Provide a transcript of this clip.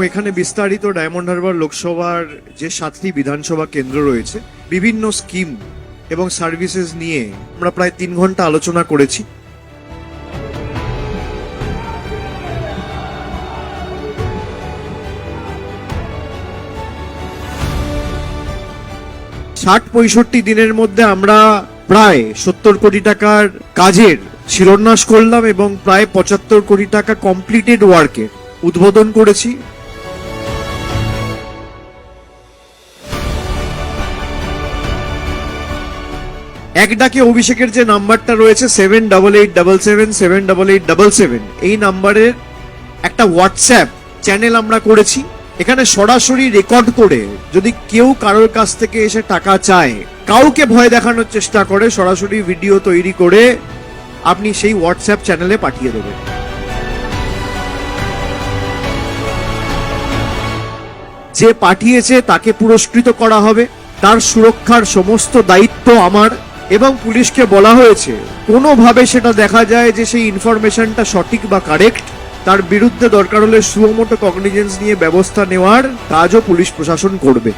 এখানে বিস্তারিত ডায়মন্ড হারবার লোকসভার যে 7টি বিধানসভা কেন্দ্র রয়েছে, বিভিন্ন স্কিম এবং সার্ভিসেস নিয়ে আমরা প্রায় 3 ঘন্টা আলোচনা করেছি। ষাট-65 দিনের মধ্যে আমরা প্রায় 70 কোটি টাকার কাজের শিলান্যাস করলাম এবং প্রায় 75 কোটি টাকা কমপ্লিটেড ওয়ার্কের উদ্বোধন করেছি। এক ডাকে অভিষেকের যে নাম্বারটা রয়েছে 7877777877, এই নাম্বারের একটা হোয়াটসঅ্যাপ চ্যানেল আমরা করেছি। এখানে সরাসরি রেকর্ড করে যদি কেউ কারোর কাছ থেকে এসে টাকা চায়, কাউকে ভয় দেখানোর চেষ্টা করে, সরাসরি ভিডিও তৈরি করে আপনি সেই হোয়াটসঅ্যাপ চ্যানেলে পাঠিয়ে দেবেন। যে পাঠিয়েছে তাকে পুরস্কৃত করা হবে, তার সুরক্ষার সমস্ত দায়িত্ব আমার। এবং পুলিশকে বলা হয়েছে কোনোভাবে সেটা দেখা যায় যে সেই ইনফরমেশনটা সঠিক বা কারেক্ট, তার বিরুদ্ধে দরকার হলে সুমোটো কগনিজেন্স নিয়ে ব্যবস্থা নেওয়ার কাজও পুলিশ প্রশাসন করবে।